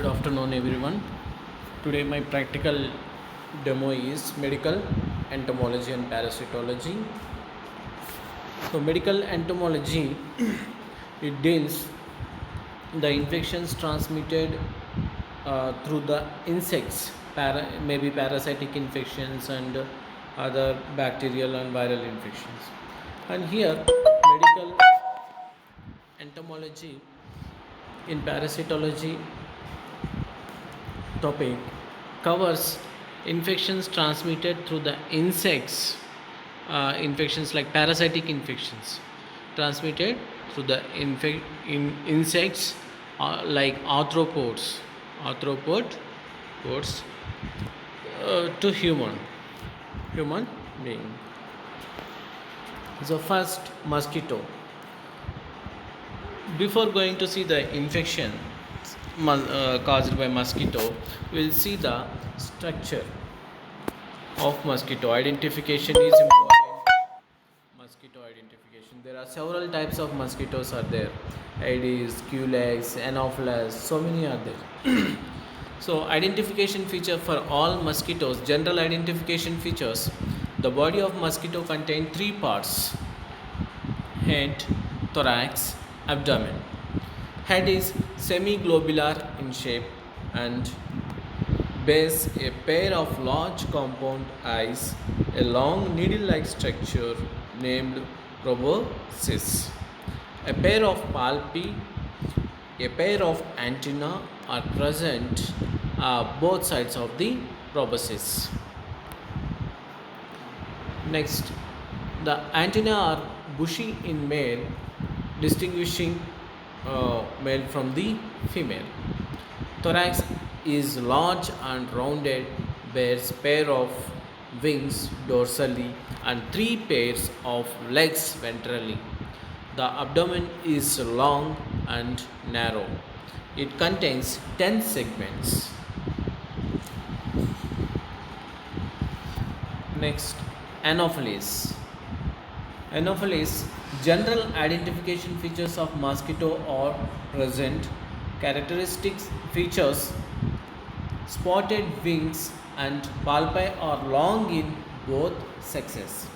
Good afternoon, everyone. Today, my practical demo is medical entomology and parasitology. So, medical entomology it deals the infections transmitted through the insects, maybe parasitic infections and other bacterial and viral infections. And here, medical entomology in parasitology topic covers infections transmitted through the insects, infections like parasitic infections transmitted through the insects like arthropods to human being. So first, mosquito. Before going to see the infection caused by mosquito, we'll see the structure of mosquito. Identification is important. Mosquito identification. There are several types of mosquitoes are there. Aedes, Culex, Anopheles, so many are there. So identification feature for all mosquitoes, general identification features. The body of mosquito contain three parts: head, thorax, abdomen. Head is semi-globular in shape and bears a pair of large compound eyes, a long needle-like structure named proboscis. A pair of palpi, a pair of antennae are present both sides of the proboscis. Next, the antennae are bushy in male, distinguishing male from the female. Thorax is large and rounded, bears pair of wings dorsally and three pairs of legs ventrally. The abdomen is long and narrow. It contains 10 segments. Next, Anopheles. Anopheles, general identification features of mosquito are present. Characteristics features: spotted wings and palpi are long in both sexes.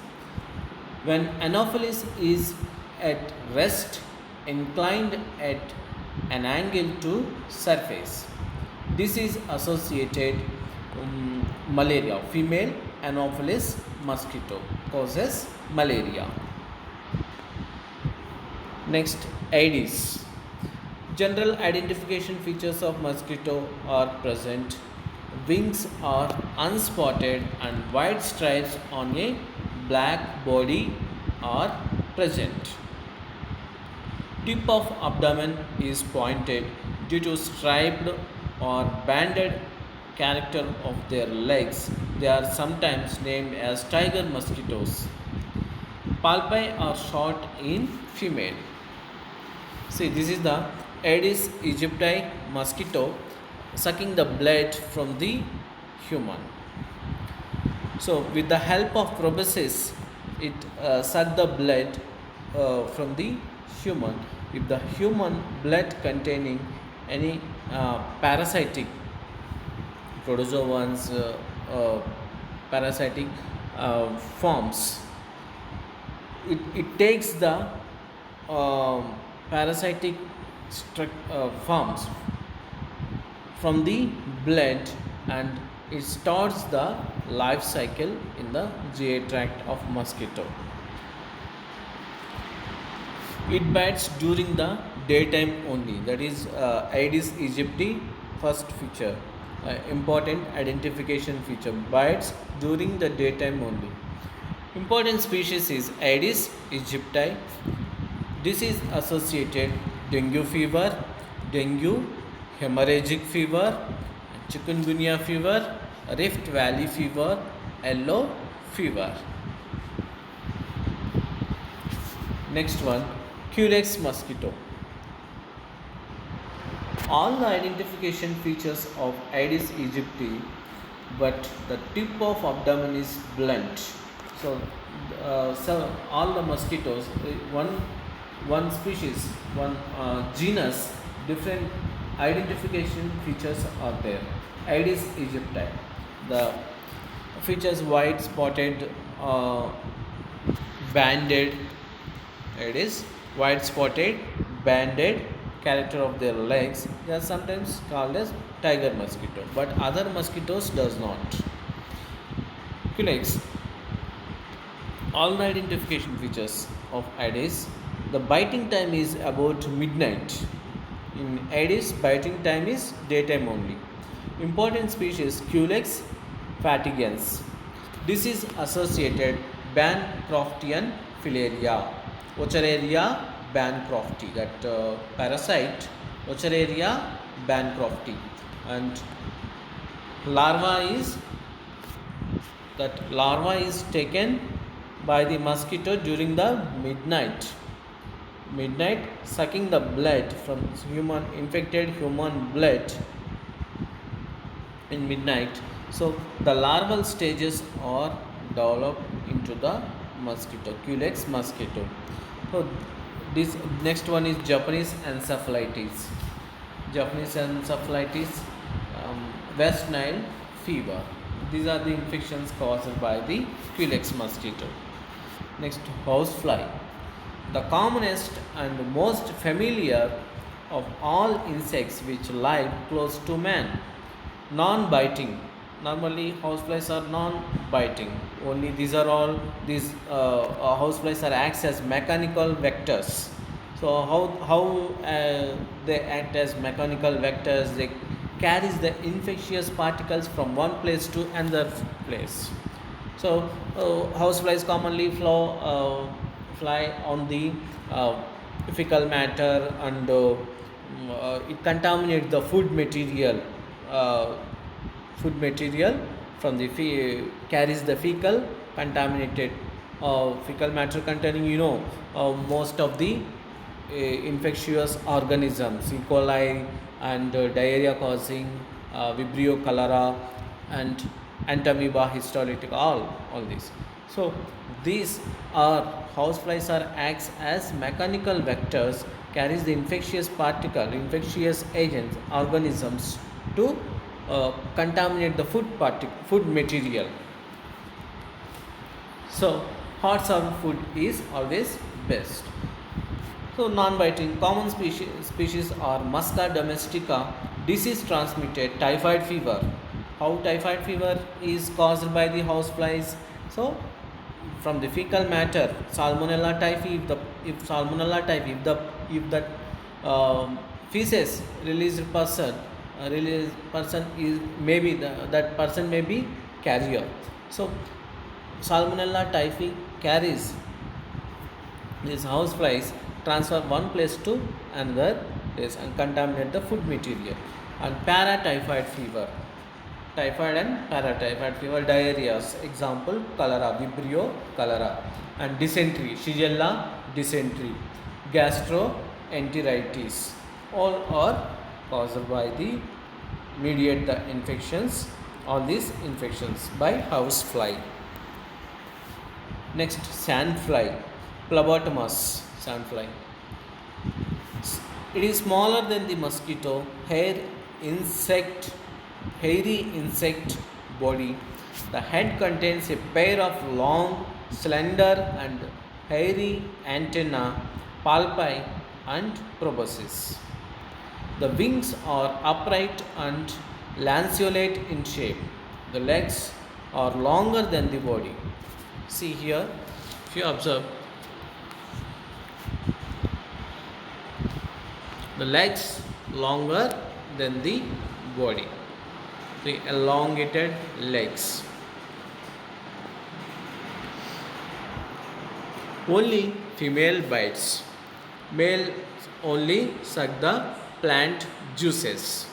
When Anopheles is at rest, inclined at an angle to surface. This is associated malaria. Female Anopheles mosquito causes malaria. Next, Aedes. General identification features of mosquito are present. Wings are unspotted and white stripes on a black body are present. Tip of abdomen is pointed due to striped or banded character of their legs. They are sometimes named as tiger mosquitoes. Palpi are short in female. See, this is the Aedes aegypti mosquito sucking the blood from the human. So, with the help of proboscis, it suck the blood from the human. If the human blood containing any parasitic protozoans, parasitic forms, it takes the parasitic forms from the blood and it starts the life cycle in the GI tract of mosquito. It bites during the daytime only. That is Aedes aegypti first feature, important identification feature. Bites during the daytime only. Important species is Aedes aegypti. This is associated dengue fever, dengue, hemorrhagic fever, chikungunya fever, Rift Valley fever, yellow fever. Next one, Culex mosquito. All the identification features of Aedes aegypti, but the tip of abdomen is blunt. So all the mosquitoes, one species, one genus, different identification features are there. Aedes aegypti. The features white, spotted, banded. It is white, spotted, banded character of their legs. They are sometimes called as tiger mosquito, but other mosquitoes does not. Culex. All the identification features of Aedes. The biting time is about midnight. In Aedes, biting time is daytime only. Important species Culex fatigans. Disease associated Bancroftian filaria. Ochreria bancrofti. That parasite Ochreria bancrofti. And larva is taken by the mosquito during the midnight sucking the blood from infected human blood in midnight. So the larval stages are developed into the mosquito, Culex mosquito. So this next one is Japanese encephalitis. West Nile fever. These are the infections caused by the Culex mosquito. Next, housefly. The commonest and most familiar of all insects which live close to man. Non-biting. Normally, houseflies are non-biting. Only these houseflies are acts as mechanical vectors. So how they act as mechanical vectors? They carries the infectious particles from one place to another place. So houseflies commonly fly on the fecal matter, and it contaminates the food material. From the carries the fecal contaminated fecal matter containing most of the infectious organisms, E. coli and diarrhea causing Vibrio cholera and Entamoeba histolytica, all these. So these are houseflies are acts as mechanical vectors, carries the infectious agents, organisms to contaminate the food material. So hot served food is always best. So non-biting common species are Musca domestica, disease transmitted typhoid fever. How typhoid fever is caused by the houseflies? So from the fecal matter, Salmonella typhi. If the feces released person is maybe that person may be carrier. So Salmonella typhi carries these houseflies, transfer one place to another place and contaminate the food material. And paratyphoid fever, typhoid and paratyphoid fever, diarrheas, example cholera, Vibrio cholera. And dysentery, Shigella dysentery, gastroenteritis, all are caused by the mediate the infections, all these infections by housefly. Next, sandfly, Phlebotomus sandfly. It is smaller than the mosquito, hairy insect body. The head contains a pair of long, slender and hairy antennae, palpi and proboscis. The wings are upright and lanceolate in shape. The legs are longer than the body. See here, if you observe, the legs longer than the body, the elongated legs. Only female bites, male only suck the plant juices.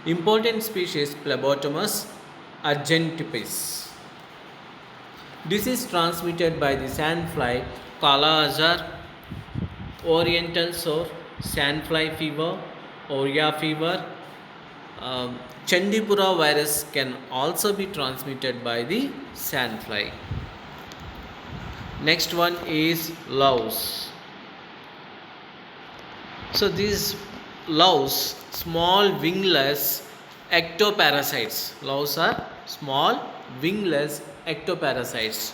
Important species Phlebotomus argentipes. Disease transmitted by the sandfly, Kala Azar, Oriental sore, sandfly fever, Oria fever. Chandipura virus can also be transmitted by the sandfly. Next one is louse. So these louse, small wingless ectoparasites. Louse are small wingless ectoparasites.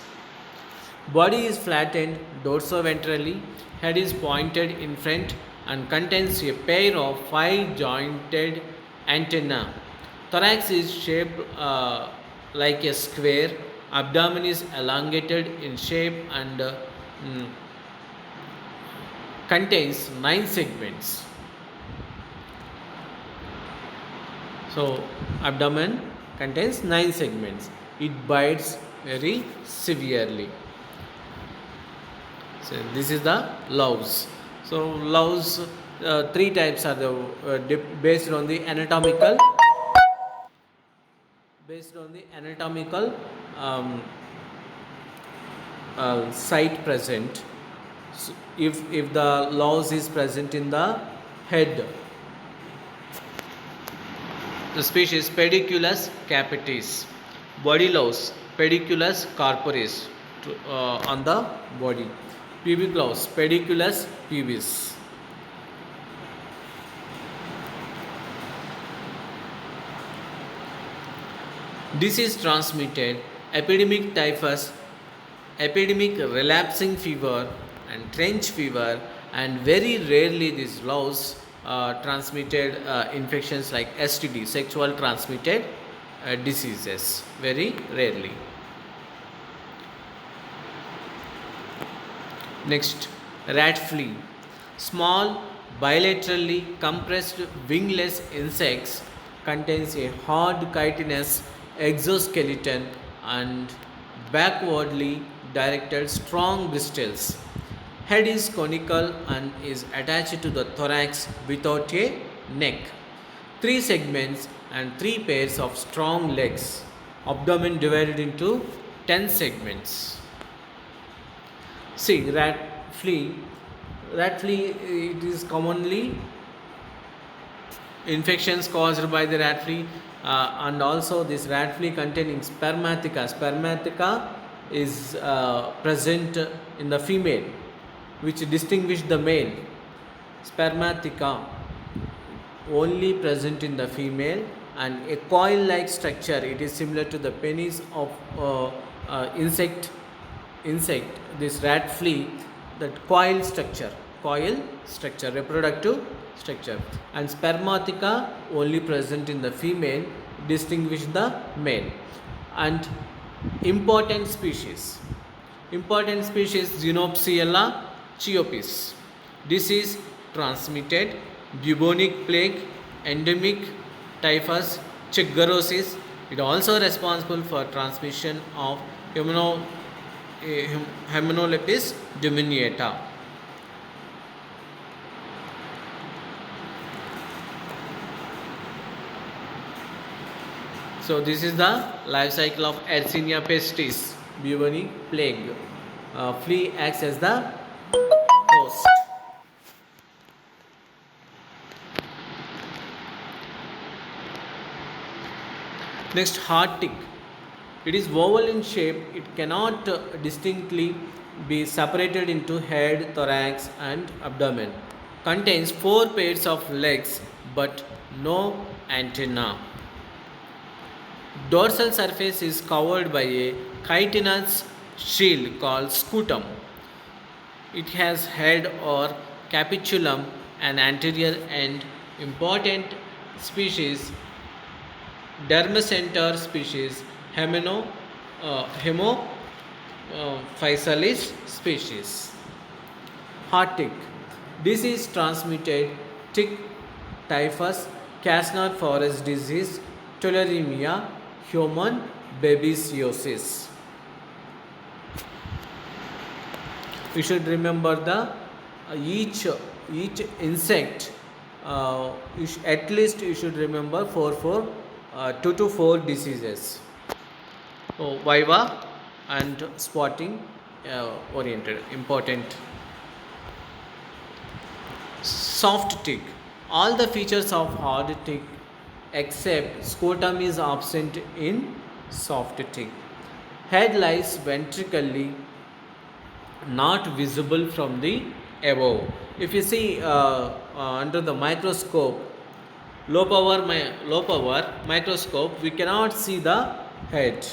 Body is flattened dorsoventrally, head is pointed in front and contains a pair of 5 jointed antennae. Thorax is shaped like a square, abdomen is elongated in shape and contains 9 segments. So, abdomen contains 9 segments. It bites very severely. So, this is the louse. So, louse, 3 types are based on the anatomical um, site present. So if the louse is present in the head, the species Pediculus capitis. Body louse Pediculus corporis on the body. Pubic louse Pediculus pubis. Disease transmitted epidemic typhus, epidemic relapsing fever and trench fever, and very rarely these louse transmitted infections like STD, sexual transmitted diseases, very rarely. Next, rat flea. Small bilaterally compressed wingless insects, contains a hard chitinous exoskeleton and backwardly directed strong bristles. Head is conical and is attached to the thorax without a neck. 3 segments and 3 pairs of strong legs. Abdomen divided into 10 segments. See, rat flea, it is commonly infections caused by the rat flea, and also this rat flea containing spermatheca. Spermatheca is present in the female, which distinguish the male. Spermatheca only present in the female, and a coil-like structure. It is similar to the penis of insect. This rat flea, that coil structure, reproductive structure, and spermatheca only present in the female, distinguish the male. And important species Xenopsiella chiopis. Disease transmitted bubonic plague, endemic typhus, chikungunya. It also responsible for transmission of Hymenopilus diminuta. So this is the life cycle of Yersinia pestis, bubonic plague. Flea acts as the host. Next, heart tick. It is oval in shape. It cannot distinctly be separated into head, thorax and abdomen. Contains 4 pairs of legs but no antenna. Dorsal surface is covered by a chitinous shield called scutum. It has head or capitulum and anterior end. Important species Dermacenter species, Hemophysalis species. Heart tick. Disease transmitted tick, typhus, Casnard forest disease, tularemia, human babesiosis. You should remember the each insect. At least you should remember 2 to 4 diseases. So, viva and spotting oriented, important. Soft tick. All the features of hard tick except scrotum is absent in soft tick. Head lies ventrically, not visible from the above. If you see under the microscope, low power microscope, we cannot see the head,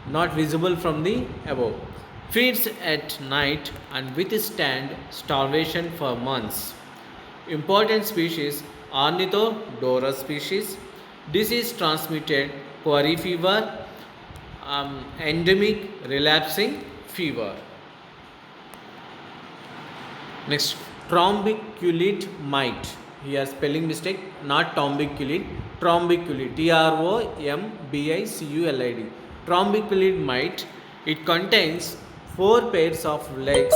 not visible from the above. Feeds at night and withstand starvation for months. Important species: Ornithodora species. Disease transmitted quarry fever, endemic relapsing fever. Next, trombiculate mite. Here spelling mistake, not tombiculate, trombiculate, trombiculid. Trombiculate mite. It contains 4 pairs of legs,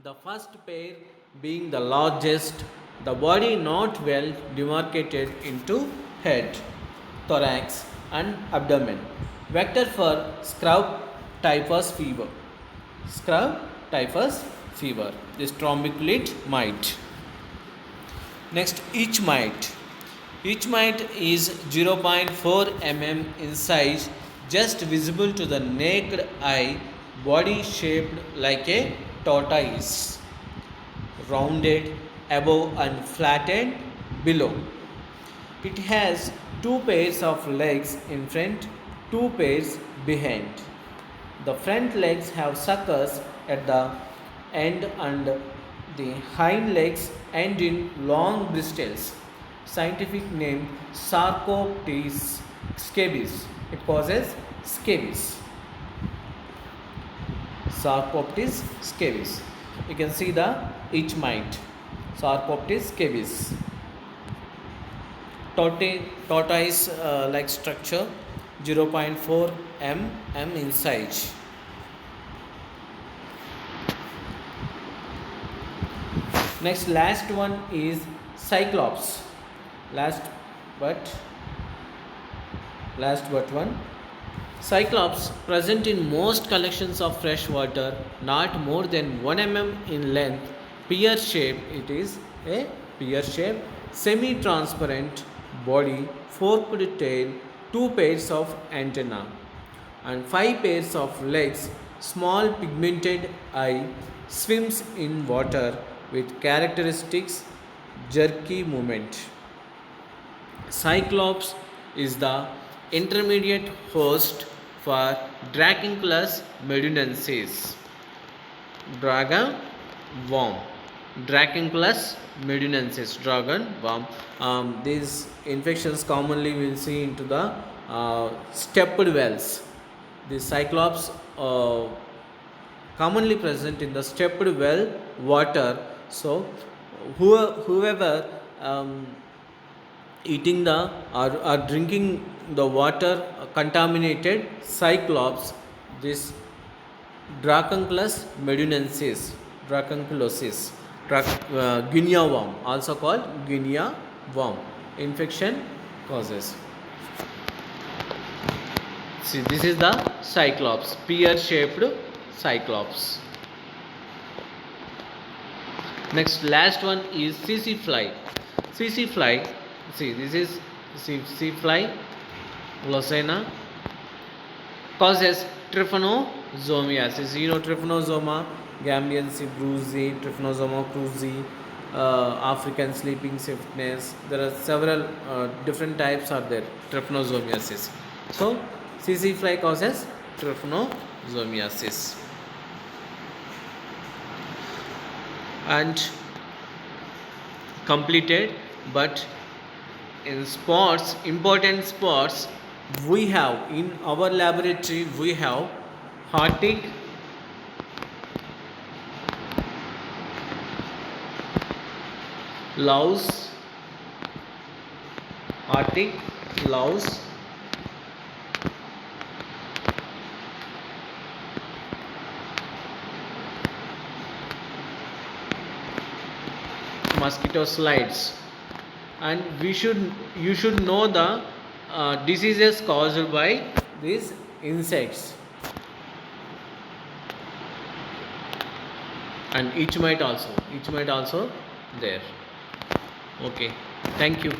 the first pair being the largest, the body not well demarcated into head, thorax and abdomen. Vector for scrub typhus fever. Scrub typhus fever. This trombiculate mite. Next, each mite. Each mite is 0.4 mm in size, just visible to the naked eye, body shaped like a tortoise, rounded above and flattened below. It has 2 pairs of legs in front, 2 pairs behind. The front legs have suckers at the end and the hind legs end in long bristles. Scientific name Sarcoptes scabies. It causes scabies. Sarcoptes scabies. You can see the each mite. Sarcoptes scabies. Tortoise like structure, 0.4 mm in size. Next, last one is Cyclops. Last but one. Cyclops present in most collections of fresh water, not more than 1 mm in length, pear shaped. It is a pear shaped, semi-transparent body, forked tail, 2 pairs of antennae and 5 pairs of legs, small pigmented eye, swims in water with characteristics jerky movement. Cyclops is the intermediate host for Dracunculus medunensis, dragon worm. Dracunculus medunensis, dragon worm. These infections commonly we will see into the stepped wells. The Cyclops commonly present in the stepped well water. So whoever eating the or drinking the water contaminated Cyclops, this Dracunculus medunensis, dracunculosis, guinea worm, also called guinea worm, infection causes. See, this is the Cyclops, pear shaped Cyclops. Next, last one is CC fly. CC fly, see, this is CC fly, Losena, causes trypanosomiasis. You know Trypanosoma gambiense brucei, Trypanosoma cruzi, African sleeping sickness. There are several different types are there, trypanosomiasis. So CC fly causes trypanosomiasis. And completed, but in spots, important spots, we have in our laboratory, we have Arctic, louse, Arctic louse, mosquito slides, and you should know the diseases caused by these insects, and each might also there. Okay, thank you.